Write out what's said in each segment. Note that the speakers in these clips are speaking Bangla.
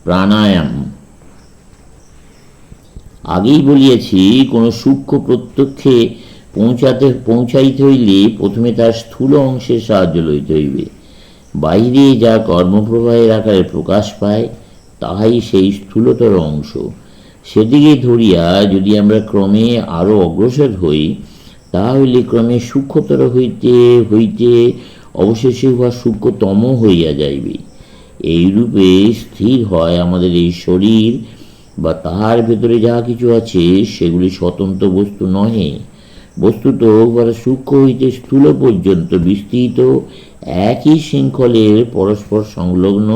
প্রাণায়াম। আগেই বলিয়াছি, কোন সূক্ষ্ম প্রত্যক্ষে পৌঁছাইতে হইলে প্রথমে তার স্থূল অংশের সাহায্য লইতে হইবে। বাহিরে যা কর্মপ্রবাহের আকারে প্রকাশ পায়, তাহাই সেই স্থূলতর অংশ। সেদিকে ধরিয়া যদি আমরা ক্রমে আরও অগ্রসর হই, তাহা হইলে ক্রমে সূক্ষ্মতর হইতে হইতে অবশেষে উহা সূক্ষ্মতম হইয়া যাইবে। এইরূপে স্থির হয় আমাদের এই শরীর, বা তাহার ভেতরে যাহা কিছু আছে সেগুলি স্বতন্ত্র বস্তু নহে। বস্তুত উহারা সূক্ষ্ম হইতে স্থূল পর্যন্ত বিস্তৃত একই শৃঙ্খলের পরস্পর সংলগ্ন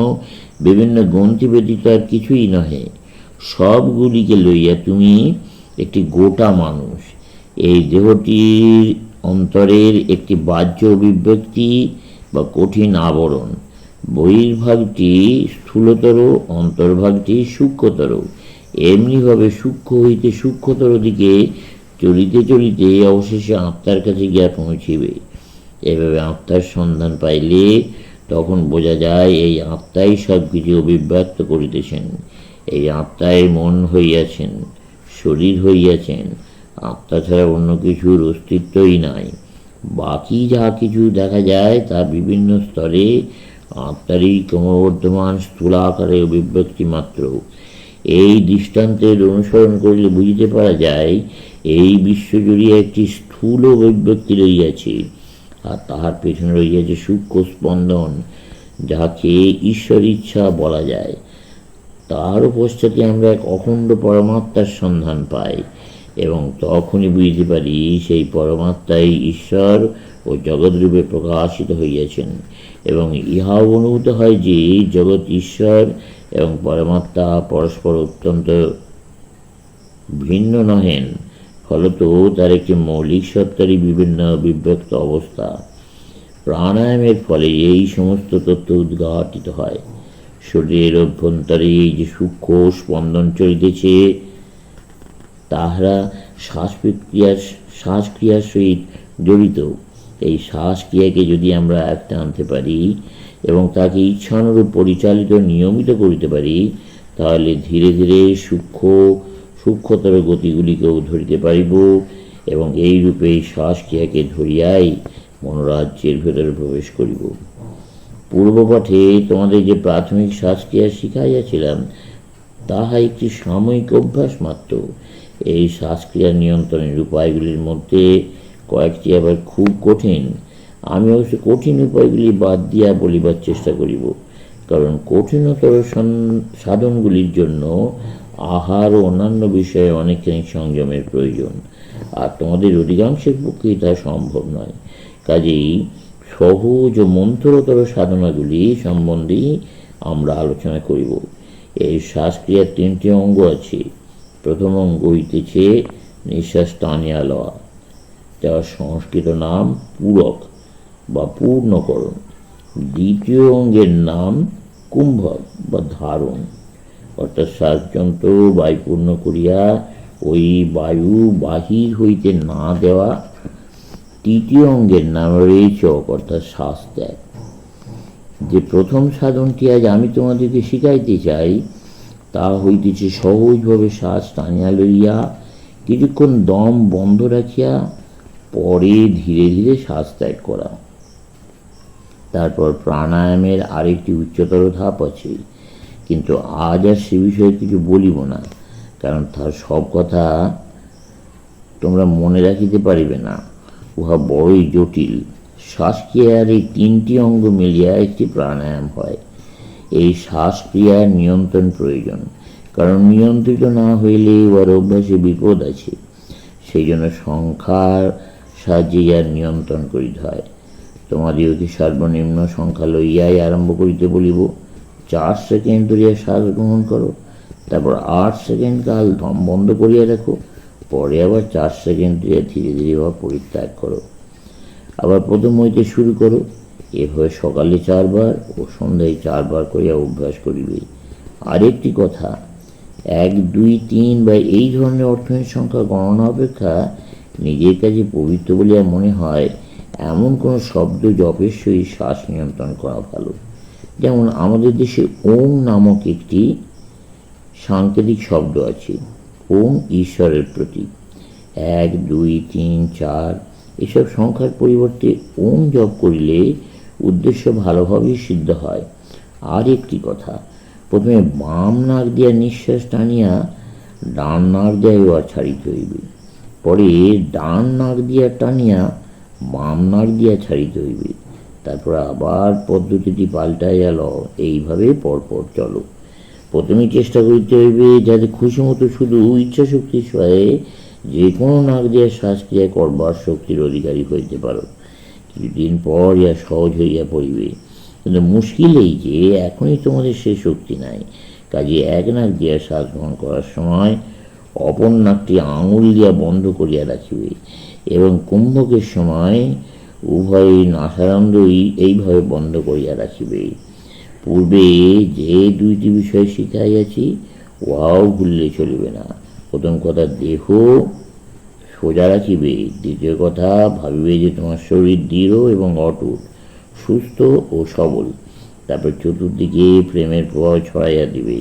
বিভিন্ন গ্রন্থি ব্যতীত আর কিছুই নহে। সবগুলিকে লইয়া তুমি একটি গোটা মানুষ। এই দেহটির অন্তরের একটি বাহ্য অভিব্যক্তি বা কঠিন আবরণ। বহির্ভাগটি স্থূলতর, অন্তর্ভাগটি সূক্ষ্মতর। এমনিভাবে সূক্ষ্ম হইতে সূক্ষ্মতর দিকে চলিতে চলিতে অবশেষে আত্মার কাছে গিয়া পৌঁছিবে। এভাবে আত্মার সন্ধান পাইলে তখন বোঝা যায় এই আত্মাই সব কিছু অভিব্যক্ত করিতেছেন। এই আত্মাই মন হইয়াছেন, শরীর হইয়াছেন। আত্মা ছাড়া অন্য কিছুর অস্তিত্বই নাই। বাকি যা কিছু দেখা যায় তা বিভিন্ন স্তরে আত্মারই ক্রমবর্ধমান স্থূলাকারে অভিব্যক্তি মাত্র। এই দৃষ্টান্তের অনুসরণ করিলে বুঝিতে পারা যায়, এই বিশ্বজুড়িয়া একটি স্থূল অভিব্যক্তি রইয়াছে, আর তাহার পেছনে রইয়াছে সূক্ষ্ম স্পন্দন, যাহাকে ঈশ্বর ইচ্ছা বলা যায়। তাহারও পশ্চাতে আমরা এক অখণ্ড পরমাত্মার সন্ধান পাই, এবং তখনই বুঝতে পারি সেই পরমাত্মাই ঈশ্বর ও জগৎরূপে প্রকাশিত হইয়াছেন। এবং ইহাও অনুভূত হয় যে জগৎ ঈশ্বর এবং পরমাত্মা পরস্পর অত্যন্ত ভিন্ন নহেন, ফলত তার একটি মৌলিক সত্তারই বিভিন্ন বিভক্ত অবস্থা। প্রাণায়ামের ফলে এই সমস্ত তথ্য উদ্ঘাটিত হয়। শরীরের অভ্যন্তরে যে সূক্ষ্ম স্পন্দন চলিতেছে, তাহারা শ্বাসক্রিয়ার সহিত জড়িত। এই শ্বাসক্রিয়াকে যদি আমরা আয়ত্তে আনতে পারি এবং তাকে ইচ্ছানুরূপ পরিচালিত নিয়মিত করিতে পারি, তাহলে ধীরে ধীরে সূক্ষ্মতর গতিগুলিকেও ধরিতে পারিব, এবং এইরূপে শ্বাসক্রিয়াকে ধরিয়াই মনোরাজ্যের ভেতরে প্রবেশ করিব। পূর্বপাঠে তোমাদের যে প্রাথমিক শ্বাসক্রিয়া শিখাইয়াছিলাম, তাহা একটি সাময়িক অভ্যাস মাত্র। এই শ্বাসক্রিয়া নিয়ন্ত্রণের উপায়গুলির মধ্যে কয়েকটি আবার খুব কঠিন। আমি অবশ্য কঠিন উপায়গুলি বাদ দিয়া বলিবার চেষ্টা করিব, কারণ কঠিনতর সাধনগুলির জন্য আহার ও অন্যান্য বিষয়ে অনেকখানি সংযমের প্রয়োজন, আর তোমাদের অধিকাংশের পক্ষেই তা সম্ভব নয়। কাজেই সহজ ও মন্থরতর সাধনাগুলি সম্বন্ধেই আমরা আলোচনা করিব। এই শ্বাসক্রিয়ার 3টি অঙ্গ আছে। প্রথম অঙ্গ হইতেছে নিঃশ্বাস টানিয়া লওয়া, যার সংস্কৃত নাম পূরক বা পূর্ণকরণ। দ্বিতীয় অঙ্গের নাম কুম্ভক বা ধারণ, অর্থাৎ শ্বাসযন্ত্র বায়ুপূর্ণ করিয়া ওই বায়ু বাহির হইতে না দেওয়া। তৃতীয় অঙ্গের নাম রেচক, অর্থাৎ শ্বাস ত্যাগ। যে প্রথম সাধনটি আজ আমি তোমাদেরকে শিখাইতে চাই, তা হইতেছে সহজভাবে শ্বাস টানিয়া লইয়া কিছুক্ষণ দম বন্ধ রাখিয়া পরে ধীরে ধীরে শ্বাস ত্যাগ করা। তারপর প্রাণায়ামের আরেকটি উচ্চতর ধাপ আছে, কিন্তু আজ আর সে বিষয়ে কিছু বলিব না, কারণ তার সব কথা তোমরা মনে রাখিতে পারিবে না। উহা বড়ই জটিল। শ্বাসক্রিয়ার এই 3টি অঙ্গ মিলিয়া একটি প্রাণায়াম হয়। এই শ্বাসক্রিয়ার নিয়ন্ত্রণ প্রয়োজন, কারণ নিয়ন্ত্রিত না হইলে উহার অভ্যাসে বিপদ আছে। সেই জন্য সংখ্যার সাহায্যে ইহার নিয়ন্ত্রণ করিতে হয়। তোমাদিওকে সর্বনিম্ন সংখ্যা লইয়াই আরম্ভ করিতে বলিব। 4 সেকেন্ড ধরিয়া শ্বাস গ্রহণ করো, তারপর 8 সেকেন্ড কাল দম বন্ধ করিয়া রাখো, পরে আবার 4 সেকেন্ড ধরিয়া ধীরে ধীরে বা পরিত্যাগ করো। আবার প্রথম হইতে শুরু করো। এভাবে সকালে 4 বার ও সন্ধ্যায় 4 বার করিয়া অভ্যাস করিবে। আরেকটি কথা, 1, 2, 3 বা এই ধরনের অর্থহীন সংখ্যা গণনা অপেক্ষা নিজের কাছে পবিত্র বলিয়া মনে হয় এমন কোনো শব্দ জপের সহিত শ্বাস নিয়ন্ত্রণ করা ভালো। যেমন আমাদের দেশে ওম নামক একটি সাংকেতিক শব্দ আছে। ওম ঈশ্বরের প্রতীক। 1, 2, 3, 4 এসব সংখ্যার পরিবর্তে ওম জপ করিলে উদ্দেশ্য ভালোভাবেই সিদ্ধ হয়। আর একটি কথা, প্রথমে বাম নাক দিয়া নিঃশ্বাস টানিয়া ডান নাক দিয়া এবার ছাড়িতে হইবে, পরে ডান নাক দিয়া টানিয়া বাম নাক দিয়া ছাড়িতে হইবে, তারপর আবার পদ্ধতিটি পাল্টাইয়া লও। এইভাবে পরপর চলো। প্রথমে চেষ্টা করিতে হইবে যাতে খুশি মতো শুধু ইচ্ছা শক্তির সহায়ে যে কোনো নাক দিয়া শ্বাসক্রিয়া করবার শক্তির অধিকারী হইতে পারো। কিছুদিন পর ইহা সহজ হইয়া পড়িবে। কিন্তু মুশকিল এই যে এখনই তোমাদের সে শক্তি নাই। কাজে এক নাক দিয়া শ্বাস গ্রহণ করার সময় অপর নাকটি আঙুল দিয়া বন্ধ করিয়া রাখিবে এবং কুম্ভকের সময় উভয় নাসারন্ধ্রই এইভাবে বন্ধ করিয়া রাখিবে। পূর্বে যে দুইটি বিষয় শিখাইয়াছি উহাও ভুললে চলিবে না। প্রথম কথা, দেহ সোজা রাখিবে। দ্বিতীয় কথা, ভাবিবে যে তোমার শরীর দৃঢ় এবং অটুট, সুস্থ ও সবল। তারপর চতুর্দিকে প্রেমের প্রভাব ছড়াইয়া দিবে।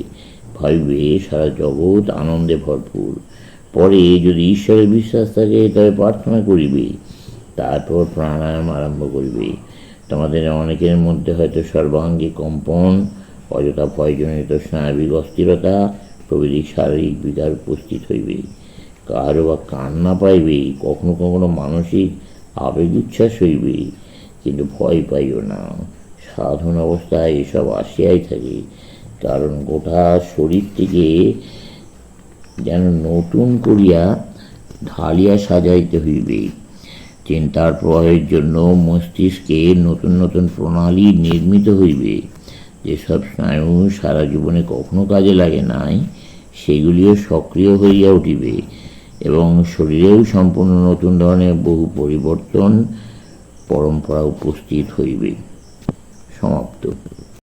ভাবিবে সারা জগৎ আনন্দে ভরপুর। পরে যদি ঈশ্বরের বিশ্বাস থাকে তবে প্রার্থনা করিবে। তারপর প্রাণায়াম আরম্ভ করিবে। তোমাদের অনেকের মধ্যে হয়তো সর্বাঙ্গে কম্পন, অযথা ভয়জনিত স্নায়বিক অস্থিরতা প্রভৃতি শারীরিক বিকার উপস্থিত হইবে। কারো বা কান্না পাইবে, কখনো কখনো মানসিক আবেগ উচ্ছ্বাস হইবে। কিন্তু ভয় পাইও না, সাধন অবস্থায় এসব আসিয়াই থাকে। কারণ গোটা শরীরটিকে যেন নতুন করিয়া ঢালিয়া সাজাইতে হইবে। চিন্তার প্রবাহের জন্য মস্তিষ্কে নতুন নতুন প্রণালী নির্মিত হইবে। যেসব স্নায়ু সারা জীবনে কখনো কাজে লাগে নাই সেগুলিও সক্রিয় হইয়া উঠিবে এবং শরীরেও সম্পূর্ণ নতুন ধরনের বহু পরিবর্তন পরম্পরা উপস্থিত হইবে। সমাপ্ত।